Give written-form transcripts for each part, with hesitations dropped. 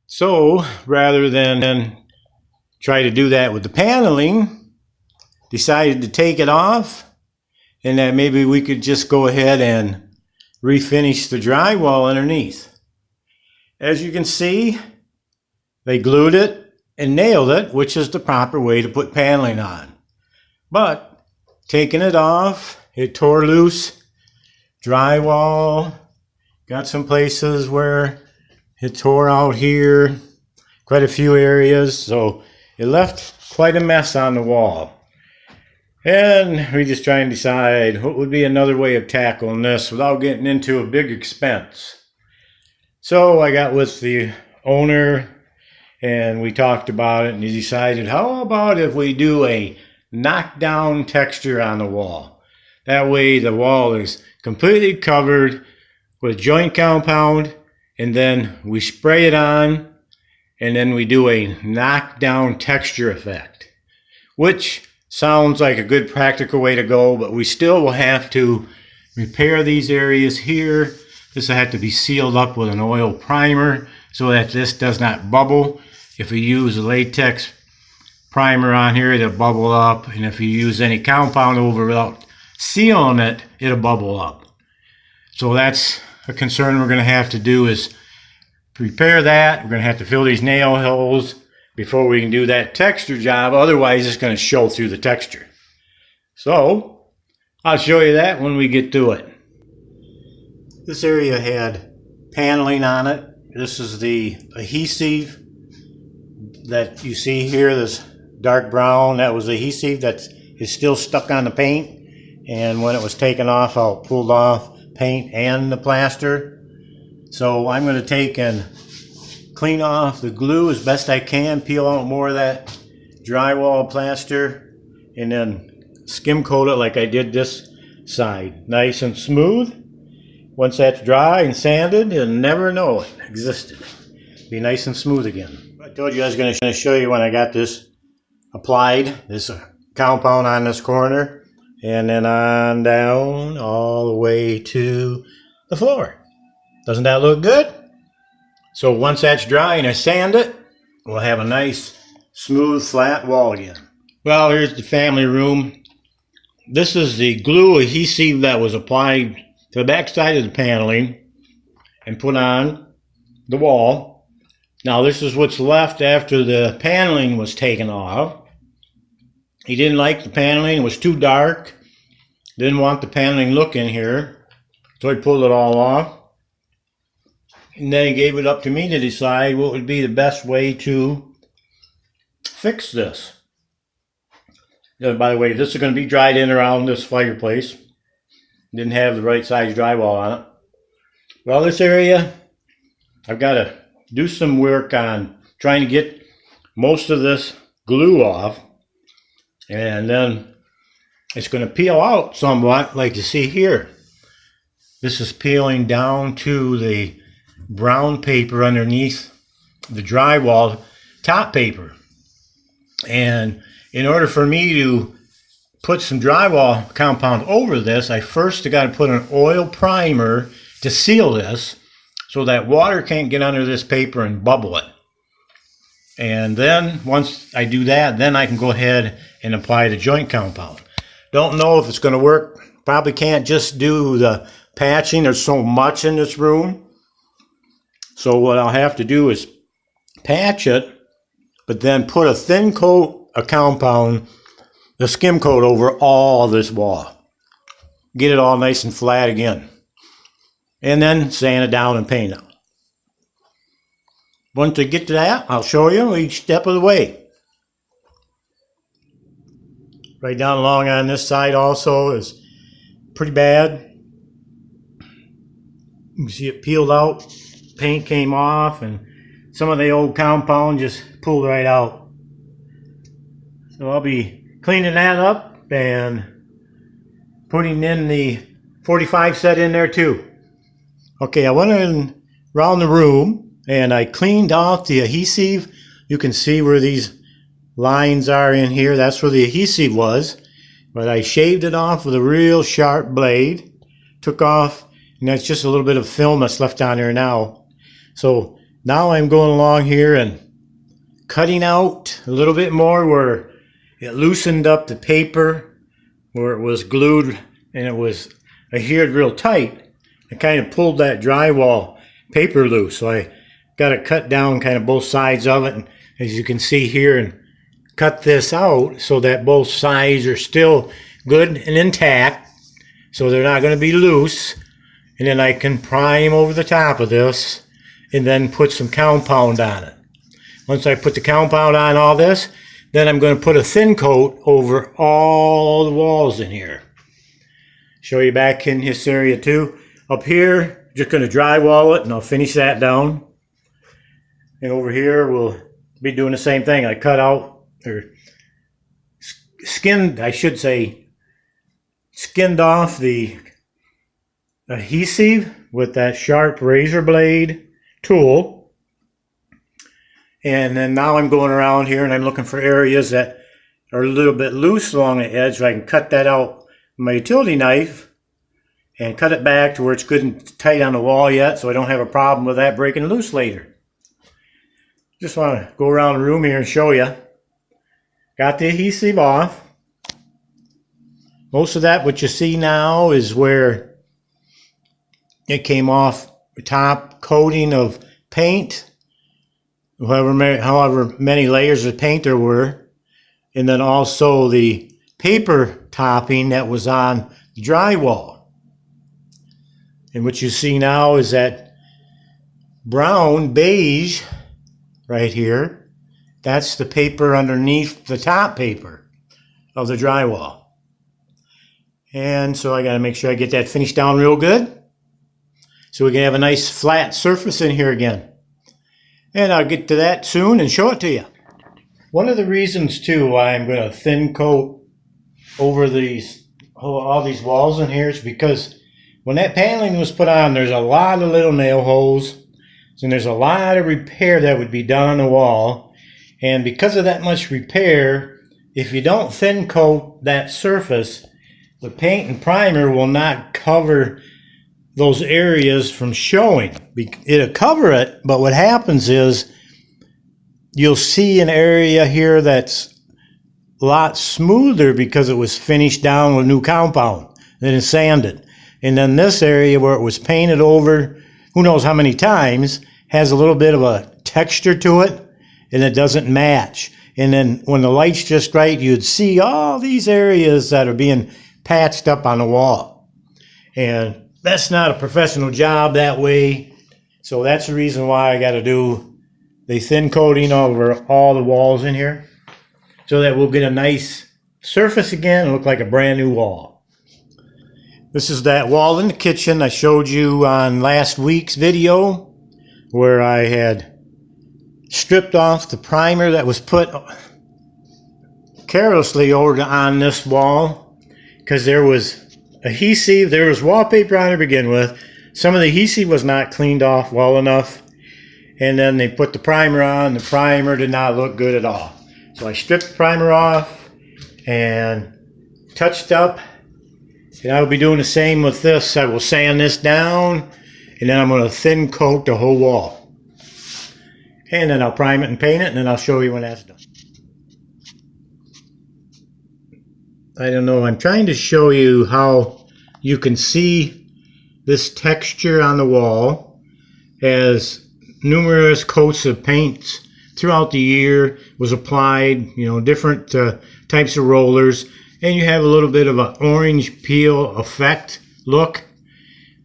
So rather than try to do that with the paneling, decided to take it off, and that maybe we could just go ahead and refinish the drywall underneath. As you can see, they glued it and nailed it, which is the proper way to put paneling on. But taking it off, it tore loose drywall. Got some places where it tore out here, quite a few areas, so it left quite a mess on the wall. And we just try and decide what would be another way of tackling this without getting into a big expense. So I got with the owner and we talked about it, and he decided, how about if we do a knockdown texture on the wall? That way the wall is completely covered with joint compound, and then we spray it on, and then we do a knockdown texture effect, which sounds like a good practical way to go, but we still will have to repair these areas here. This will have to be sealed up with an oil primer so that this does not bubble. If you use a latex primer on here, it'll bubble up, and if you use any compound over without sealing it, it'll bubble up. So that's a concern we're going to have to do, is repair that. We're going to have to fill these nail holes before we can do that texture job. Otherwise, it's going to show through the texture. So I'll show you that when we get to it. This area had paneling on it. This is the adhesive that you see here, this dark brown. That was adhesive that is still stuck on the paint. And when it was taken off, I pulled off paint and the plaster. So I'm going to take and clean off the glue as best I can, peel out more of that drywall plaster, and then skim coat it like I did this side, nice and smooth. Once that's dry and sanded, you'll never know it existed. Be nice and smooth again. I told you I was going to show you when I got this applied, this compound on this corner, and then on down all the way to the floor. Doesn't that look good? So once that's dry and I sand it, we'll have a nice, smooth, flat wall again. Well, here's the family room. This is the glue adhesive that was applied to the back side of the paneling and put on the wall. Now this is what's left after the paneling was taken off. He didn't like the paneling, it was too dark. Didn't want the paneling look in here, so he pulled it all off. And then he gave it up to me to decide what would be the best way to fix this. By the way, this is going to be dried in around this fireplace. Didn't have the right size drywall on it. Well, this area, I've got to do some work on trying to get most of this glue off. And then it's going to peel out somewhat, like you see here. This is peeling down to the brown paper underneath the drywall top paper. And in order for me to put some drywall compound over this, I first got to put an oil primer to seal this so that water can't get under this paper and bubble it. And then once I do that, then I can go ahead and apply the joint compound. Don't know if it's going to work. Probably can't just do the patching. There's so much in this room. So what I'll have to do is patch it, but then put a thin coat of compound, the skim coat, over all of this wall. Get it all nice and flat again. And then sand it down and paint it. Once I get to that, I'll show you each step of the way. Right down along on this side also is pretty bad. You can see it peeled out, paint came off, and some of the old compound just pulled right out. So I'll be cleaning that up and putting in the 45 set in there too. Okay, I went in around the room and I cleaned off the adhesive. You can see where these lines are in here. That's where the adhesive was. But I shaved it off with a real sharp blade. Took off, and that's just a little bit of film that's left on there now. So Now I'm going along here and cutting out a little bit more where it loosened up the paper, where it was glued and it was adhered real tight. I kind of pulled that drywall paper loose, so I got to cut down kind of both sides of it, and as you can see here, and cut this out so that both sides are still good and intact, so they're not going to be loose. And then I can prime over the top of this and then put some compound on it. Once I put the compound on all this, then I'm going to put a thin coat over all the walls in here. Show you back in this area too. Up here, just going to drywall it and I'll finish that down. And over here, we'll be doing the same thing. I cut out, or skinned, I should say, skinned off the adhesive with that sharp razor blade tool. And then now I'm going around here and I'm looking for areas that are a little bit loose along the edge, so I can cut that out with my utility knife and cut it back to where it's good and tight on the wall yet, so I don't have a problem with that breaking loose later. Just want to go around the room here and show you. Got the adhesive off. Most of that, what you see now, is where it came off the top coating of paint, however many layers of paint there were, and then also the paper topping that was on the drywall. And what you see now is that brown beige right here. That's the paper underneath the top paper of the drywall. And so I got to make sure I get that finished down real good, so we can have a nice flat surface in here again. And I'll get to that soon and show it to you. One of the reasons too why I'm going to thin coat over all these walls in here is because when that paneling was put on, there's a lot of little nail holes, and there's a lot of repair that would be done on the wall. And because of that much repair, if you don't thin coat that surface, the paint and primer will not cover those areas from showing. It'll cover it, but what happens is you'll see an area here that's a lot smoother because it was finished down with new compound, then it's sanded. And then this area where it was painted over, who knows how many times, has a little bit of a texture to it, and it doesn't match. And then when the light's just right, you'd see all these areas that are being patched up on the wall. And that's not a professional job that way. So that's the reason why I got to do the thin coating over all the walls in here, so that we'll get a nice surface again and look like a brand new wall. This is that wall in the kitchen I showed you on last week's video, where I had stripped off the primer that was put carelessly over on this wall, because there was adhesive, there was wallpaper on to begin with. Some of the adhesive was not cleaned off well enough, and then they put the primer on. The primer did not look good at all. So I stripped the primer off and touched up, and I will be doing the same with this. I will sand this down, and then I'm going to thin coat the whole wall. And then I'll prime it and paint it, and then I'll show you when that's done. I don't know, I'm trying to show you how you can see this texture on the wall as numerous coats of paint throughout the year was applied, different types of rollers, and you have a little bit of an orange peel effect look.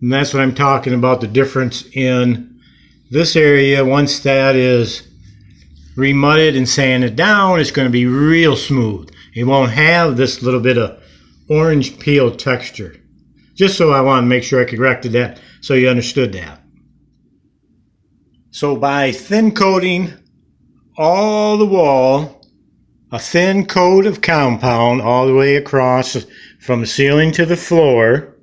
And that's what I'm talking about, the difference in this area. Once that is remudded and sanded down, it's going to be real smooth. It won't have this little bit of orange peel texture. Just so I want to make sure I corrected that so you understood that. So by thin coating all the wall, a thin coat of compound all the way across from the ceiling to the floor,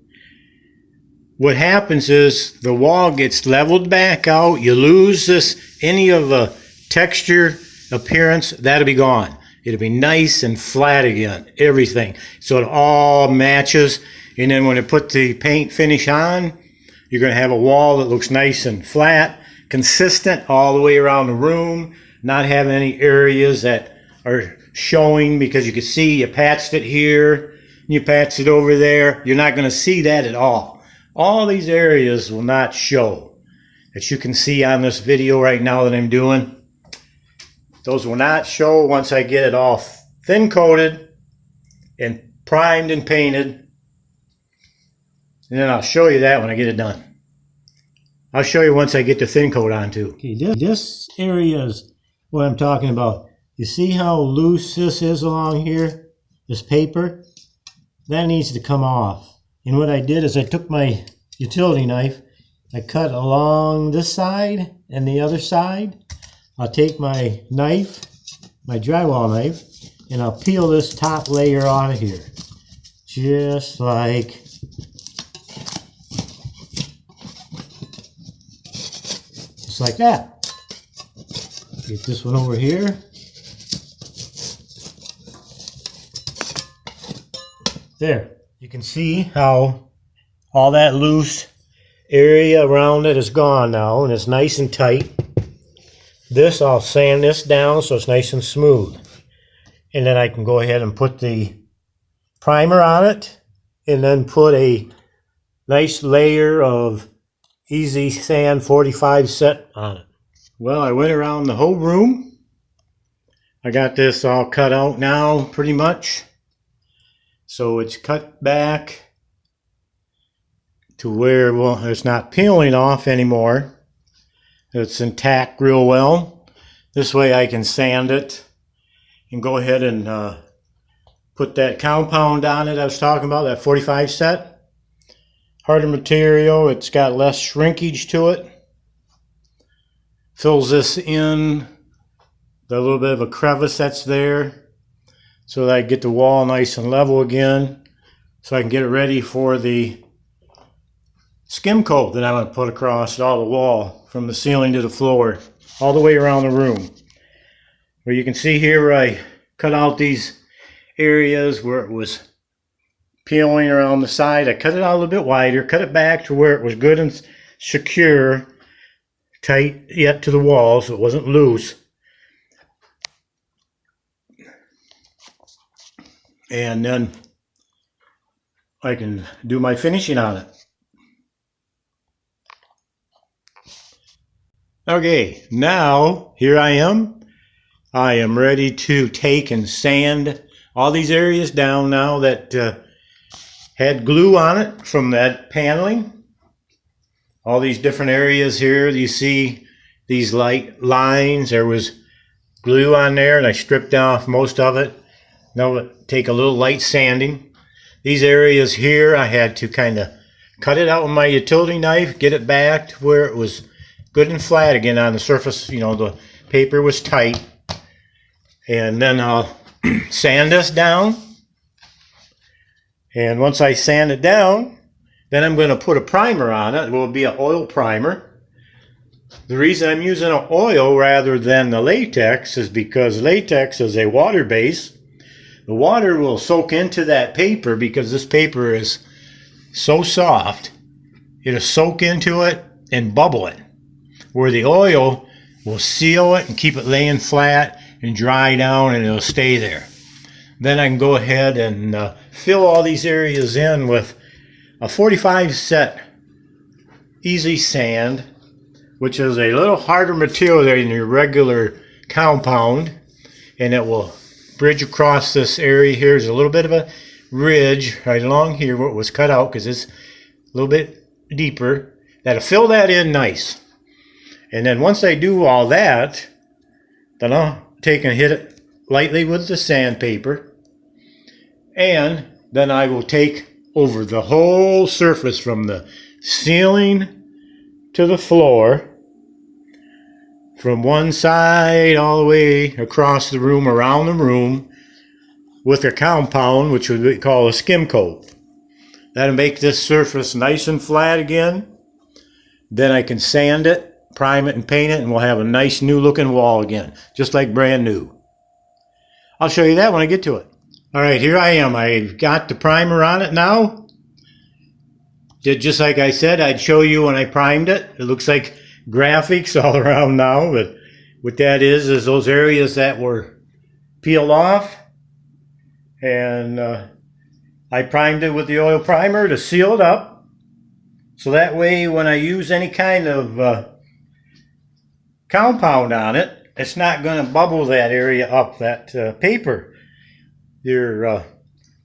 what happens is the wall gets leveled back out. You lose any of the texture appearance, that'll be gone. It'll be nice and flat again, everything. So it all matches. And then when I put the paint finish on, you're going to have a wall that looks nice and flat consistent all the way around the room, not having any areas that are showing, because you can see you patched it here, you patched it over there. You're not going to see that at all. All these areas will not show, that you can see on this video right now that I'm doing. Those will not show once I get it all thin coated and primed and painted. And then I'll show you that when I get it done. I'll show you once I get the thin coat on too. Okay, this area is what I'm talking about. You see how loose this is along here? This paper? That needs to come off. And what I did is I took my utility knife, I cut along this side and the other side. I'll take my knife, my drywall knife, and I'll peel this top layer out of here. Just like that. Get this one over here. There. You can see how all that loose area around it is gone now, and it's nice and tight. This, I'll sand this down so it's nice and smooth. And then I can go ahead and put the primer on it, and then put a nice layer of Easy Sand 45 set on it. Well, I went around the whole room. I got this all cut out now, pretty much. So it's cut back to where, well, it's not peeling off anymore. It's intact real well. This way I can sand it and go ahead and put that compound on it I was talking about, that 45 set. Harder material, it's got less shrinkage to it. Fills this in, the little bit of a crevice that's there, so that I get the wall nice and level again, so I can get it ready for the skim coat that I'm going to put across all the wall, from the ceiling to the floor, all the way around the room. Where you can see here where I cut out these areas where it was peeling around the side. I cut it out a little bit wider, cut it back to where it was good and secure, tight yet to the wall, so it wasn't loose. And then I can do my finishing on it. Okay, now here I am. I am ready to take and sand all these areas down now that had glue on it from that paneling. All these different areas here, you see these light lines, there was glue on there, and I stripped off most of it. Now I'll take a little light sanding. These areas here, I had to kind of cut it out with my utility knife, get it back to where it was good and flat again on the surface. You know, the paper was tight. And then I'll sand this down. And once I sand it down, then I'm going to put a primer on it. It will be an oil primer. The reason I'm using an oil rather than the latex is because latex is a water base. The water will soak into that paper because this paper is so soft. It'll soak into it and bubble it, where the oil will seal it and keep it laying flat and dry down, and it'll stay there. Then I can go ahead and fill all these areas in with a 45 set Easy Sand, which is a little harder material than your regular compound, and it will bridge across this area here. There's a little bit of a ridge right along here where it was cut out because it's a little bit deeper. That'll fill that in nice. And then once I do all that, then I'll take and hit it lightly with the sandpaper, and then I will take over the whole surface from the ceiling to the floor, from one side all the way across the room, around the room, with a compound, which we call a skim coat. That'll make this surface nice and flat again. Then I can sand it, prime it, and paint it, and we'll have a nice new looking wall again, just like brand new. I'll show you that when I get to it. All right, here I am. I've got the primer on it now. Did just like I said, I'd show you when I primed it. It looks like graphics all around now, but what that is those areas that were peeled off, and I primed it with the oil primer to seal it up, so that way when I use any kind of compound on it, it's not going to bubble that area up, that paper. Your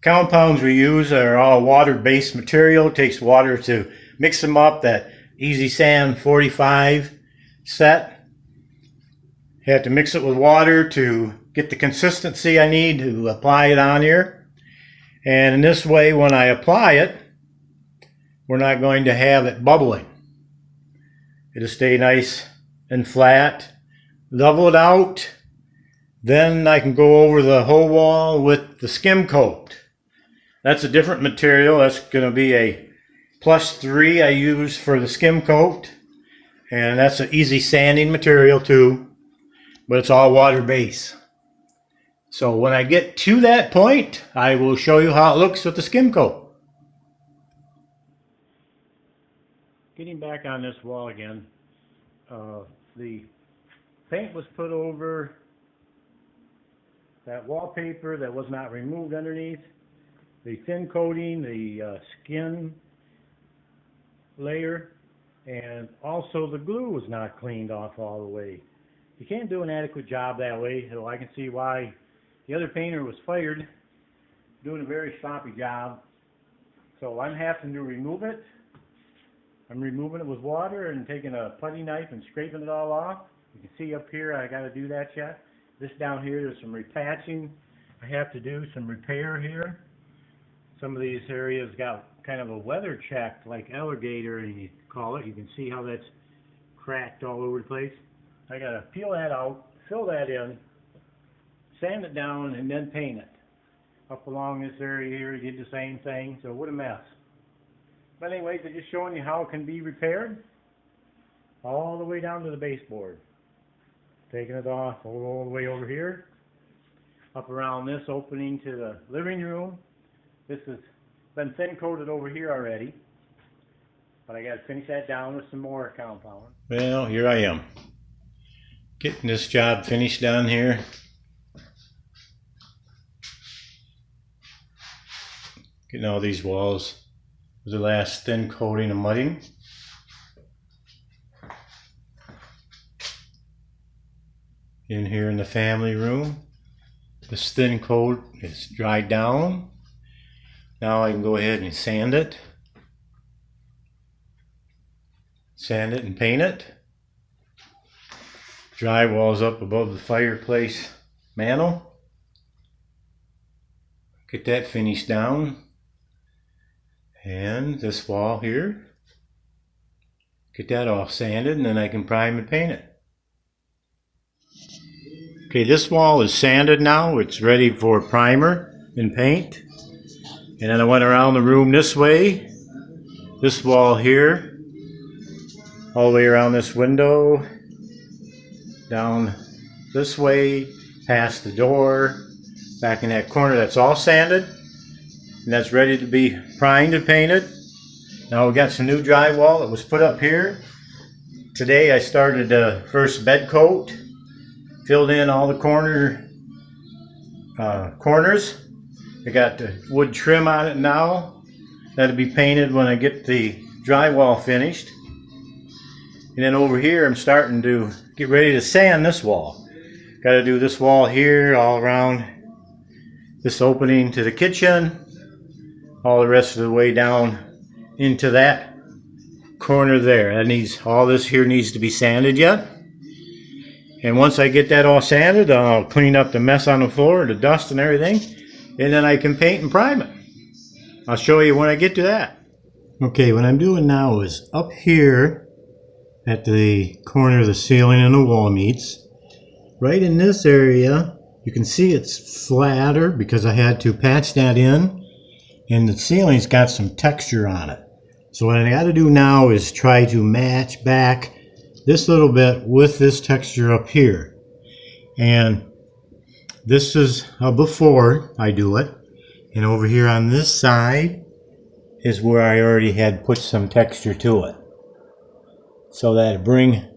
compounds we use are all water-based material. It takes water to mix them up. That Easy Sand 45 set. You have to mix it with water to get the consistency I need to apply it on here. And in this way, when I apply it, we're not going to have it bubbling. It'll stay nice and flat. Level it out. Then I can go over the whole wall with the skim coat. That's a different material. That's going to be a +3 I use for the skim coat. And that's an easy sanding material too. But it's all water based. So when I get to that point, I will show you how it looks with the skim coat. Getting back on this wall again, the paint was put over that wallpaper that was not removed underneath, the thin coating, the skin layer, and also the glue was not cleaned off all the way. You can't do an adequate job that way, so I can see why the other painter was fired, doing a very sloppy job. So I'm having to remove it. I'm removing it with water and taking a putty knife and scraping it all off. You can see up here I got to do that yet. This down here, there's some repatching. I have to do some repair here. Some of these areas got kind of a weather check, like alligator, you call it. You can see how that's cracked all over the place. I got to peel that out, fill that in, sand it down, and then paint it. Up along this area here, you did the same thing, so what a mess. But anyways, I'm just showing you how it can be repaired all the way down to the baseboard. Taking it off all the way over here, up around this opening to the living room. This has been thin coated over here already, but I got to finish that down with some more compound. Well, here I am, getting this job finished down here. Getting all these walls with the last thin coating of mudding. In here in the family room, this thin coat is dried down. Now I can go ahead and sand it and paint it. Drywall's up above the fireplace mantel. Get that finished down. And this wall here, get that all sanded, and then I can prime and paint it. Okay, this wall is sanded now. It's ready for primer and paint. And then I went around the room this way. This wall here, all the way around this window, down this way, past the door, back in that corner. That's all sanded. And that's ready to be primed and painted. Now we got some new drywall that was put up here. Today I started the first bed coat. Filled in all the corners. I got the wood trim on it now. That'll be painted when I get the drywall finished. And then over here I'm starting to get ready to sand this wall. Got to do this wall here all around this opening to the kitchen. All the rest of the way down into that corner there. That needs, all this here needs to be sanded yet. And once I get that all sanded, I'll clean up the mess on the floor, the dust and everything, and then I can paint and prime it. I'll show you when I get to that. Okay, what I'm doing now is up here at the corner of the ceiling and the wall meets. Right in this area, you can see it's flatter because I had to patch that in, and the ceiling's got some texture on it. So what I got to do now is try to match back this little bit with this texture up here. And this is before I do it. And over here on this side is where I already had put some texture to it. So that bring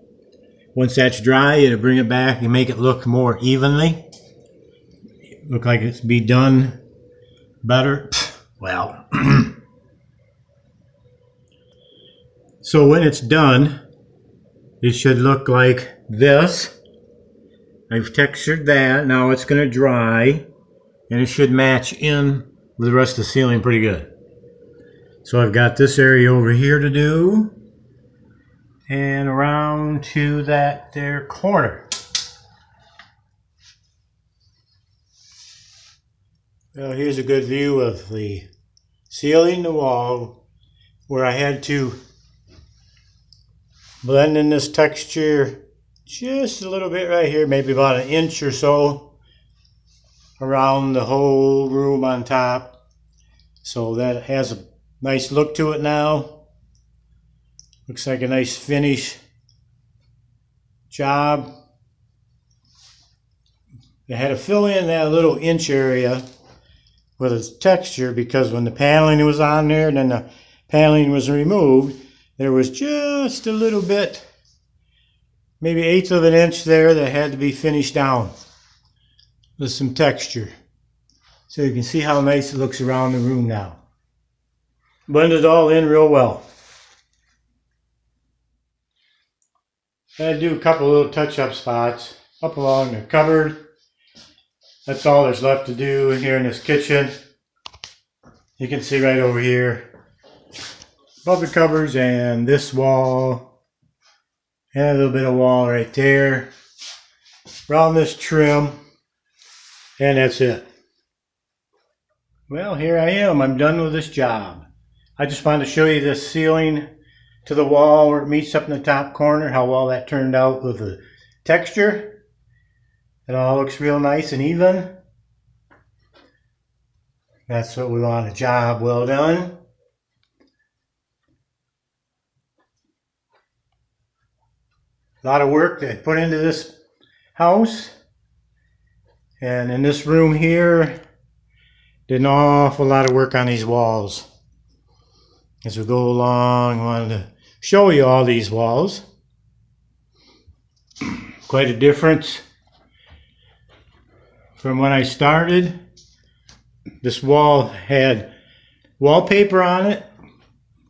Once that's dry, it'll bring it back and make it look more evenly. Look like it's be done better. Well, so when it's done, it should look like this. I've textured that. Now it's going to dry, and it should match in with the rest of the ceiling pretty good. So I've got this area over here to do, and around to that there corner. Well, here's a good view of the ceiling, the wall, where I had to blend in this texture just a little bit right here, maybe about an inch or so around the whole room on top. So that has a nice look to it now. Looks like a nice finish job. I had to fill in that little inch area with a texture because when the paneling was on there and then the paneling was removed, there was just a little bit, maybe 1/8 of an inch there that had to be finished down with some texture. So you can see how nice it looks around the room now. Blended all in real well. I had to do a couple little touch-up spots up along the cupboard. That's all there's left to do here in this kitchen. You can see right over here above the cupboards and this wall and a little bit of wall right there around this trim, and that's it. Well, here I am. I'm done with this job. I just wanted to show you this ceiling to the wall where it meets up in the top corner, how well that turned out with the texture. It all looks real nice and even. That's what we want, a job well done. A lot of work that I put into this house. And in this room here, did an awful lot of work on these walls. As we go along, I wanted to show you all these walls. Quite a difference from when I started. This wall had wallpaper on it.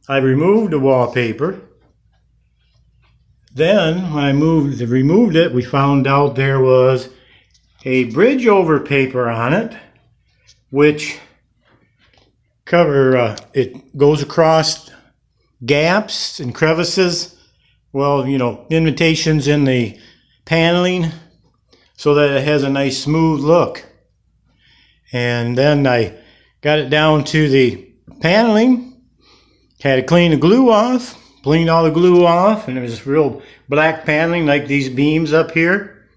I removed the wallpaper. Then when I removed it, we found out there was a bridge over paper on it, which it goes across gaps and crevices. Well, you know, indentations in the paneling so that it has a nice smooth look. And then I got it down to the paneling, had to clean the glue off, cleaned all the glue off, and it was real black paneling like these beams up here.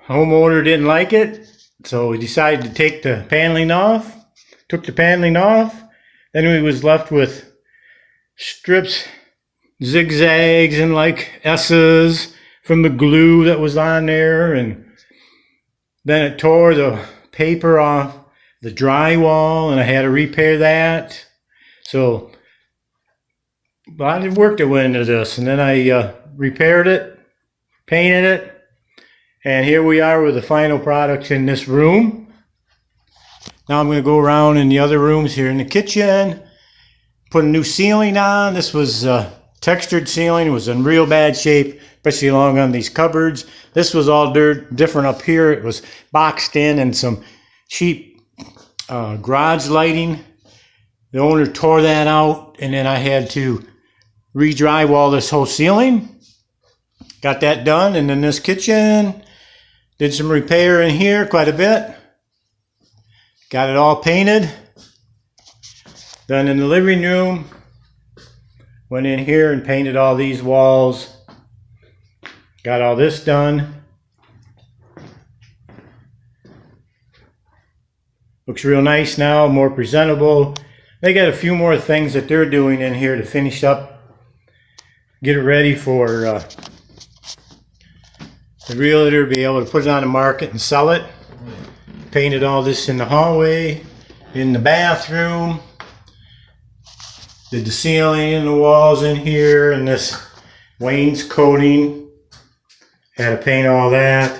Homeowner didn't like it, so we decided to take the paneling off. Took the paneling off, then we was left with strips, zigzags, and like S's from the glue that was on there, and then it tore the paper off the drywall, and I had to repair that. So a lot of work that went into this, and then I repaired it, painted it, and here we are with the final product in this room. Now I'm going to go around in the other rooms here in the kitchen, put a new ceiling on. This was textured ceiling. It was in real bad shape, especially along on these cupboards. This was all different up here. It was boxed in and some cheap garage lighting. The owner tore that out, and then I had to re-drywall this whole ceiling. Got that done, and then this kitchen, did some repair in here quite a bit. Got it all painted. Then in the living room, went in here and painted all these walls. Got all this done. Looks real nice now, more presentable. They got a few more things that they're doing in here to finish up, get it ready for the realtor to be able to put it on the market and sell it. Painted all this in the hallway, in the bathroom. Did the ceiling and the walls in here, and this wainscoting. Had to paint all that.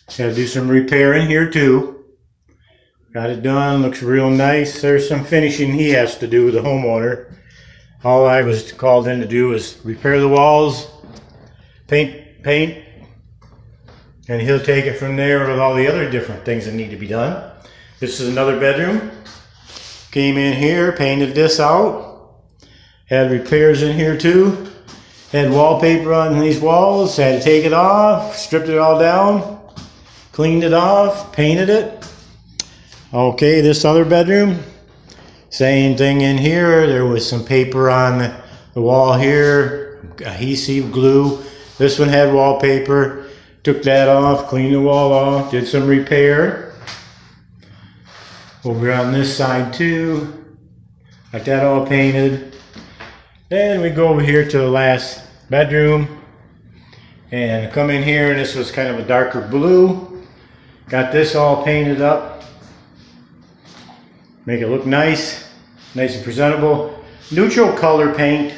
Had to do some repair in here too. Got it done, looks real nice. There's some finishing he has to do, the homeowner. All I was called in to do was repair the walls, paint, and he'll take it from there with all the other different things that need to be done. This is another bedroom. Came in here, painted this out. Had repairs in here too. Had wallpaper on these walls, had to take it off, stripped it all down, cleaned it off, painted it. Okay, this other bedroom, same thing in here. There was some paper on the wall here, adhesive glue. This one had wallpaper, took that off, cleaned the wall off, did some repair. Over on this side too, got that all painted. Then we go over here to the last bedroom and come in here, and this was kind of a darker blue. Got this all painted up. Make it look nice and presentable. Neutral color paint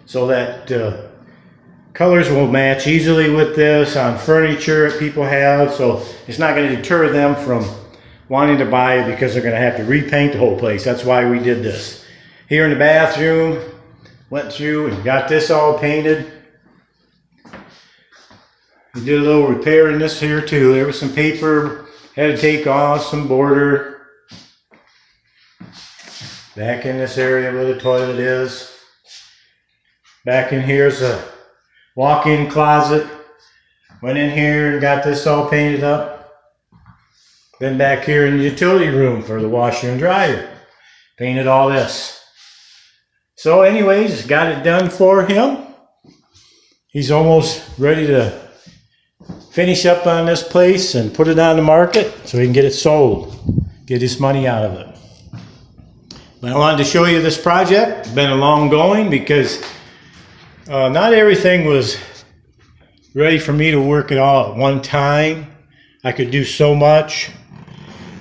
so that colors will match easily with this on furniture that people have, so it's not going to deter them from wanting to buy it because they're going to have to repaint the whole place. That's why we did this. Here in the bathroom, went through and got this all painted. We did a little repair in this here too. There was some paper, had to take off some border. Back in this area where the toilet is. Back in here's a walk-in closet. Went in here and got this all painted up. Then back here in the utility room for the washer and dryer. Painted all this. So anyways, got it done for him. He's almost ready to finish up on this place and put it on the market so he can get it sold. Get his money out of it. But I wanted to show you this project. It's been a long going because not everything was ready for me to work it all at one time. I could do so much.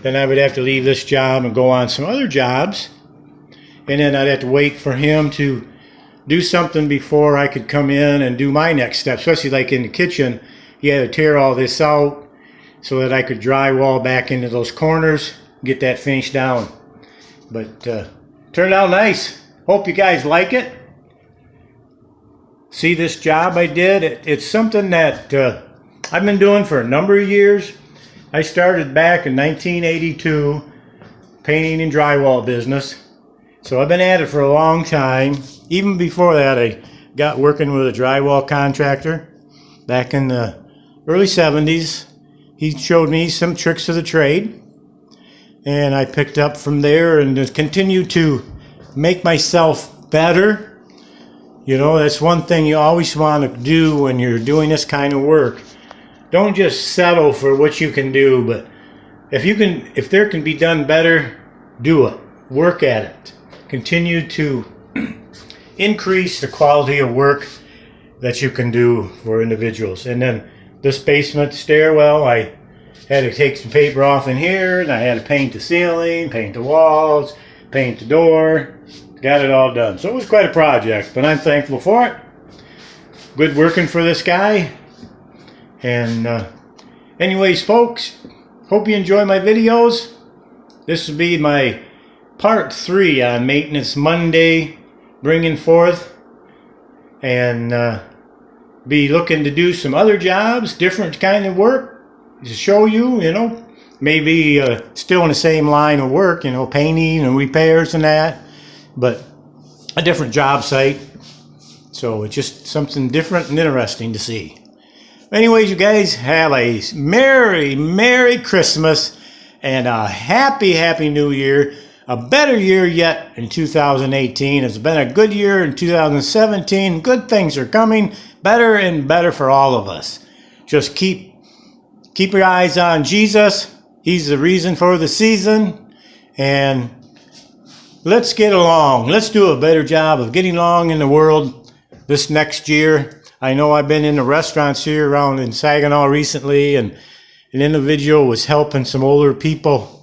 Then I would have to leave this job and go on some other jobs. And then I'd have to wait for him to do something before I could come in and do my next step. Especially like in the kitchen, he had to tear all this out so that I could drywall back into those corners, get that finished down. But turned out nice. Hope you guys like it. See this job I did? It's something that I've been doing for a number of years. I started back in 1982 painting and drywall business. So I've been at it for a long time. Even before that, I got working with a drywall contractor back in the early 70s. He showed me some tricks of the trade, and I picked up from there and just continued to make myself better. You know, that's one thing you always want to do when you're doing this kind of work. Don't just settle for what you can do, but if there can be done better, do it. Work at it. Continue to increase the quality of work that you can do for individuals. And then this basement stairwell, I had to take some paper off in here, and I had to paint the ceiling, paint the walls, paint the door. Got it all done. So it was quite a project, but I'm thankful for it. Good working for this guy. And anyways, folks, hope you enjoy my videos. This will be my Part 3 on Maintenance Monday, bringing forth, and be looking to do some other jobs, different kind of work, to show you, you know, maybe still in the same line of work, you know, painting and repairs and that, but a different job site. So it's just something different and interesting to see. Anyways, you guys have a Merry Christmas and a Happy New Year. A better year yet in 2018. It's been a good year in 2017. Good things are coming. Better and better for all of us. Just keep your eyes on Jesus. He's the reason for the season. And let's get along. Let's do a better job of getting along in the world this next year. I know I've been in the restaurants here around in Saginaw recently, and an individual was helping some older people.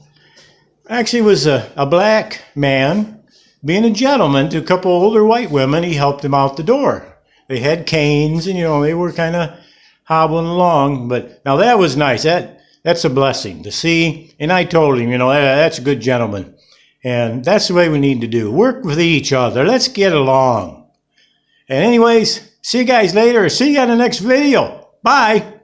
Actually, was a black man being a gentleman to a couple older white women. He helped them out the door. They had canes, and they were kind of hobbling along. But now that was nice. That's a blessing to see. And I told him, that's a good gentleman. And that's the way we need to do. Work with each other. Let's get along. And anyways, see you guys later. See you on the next video. Bye.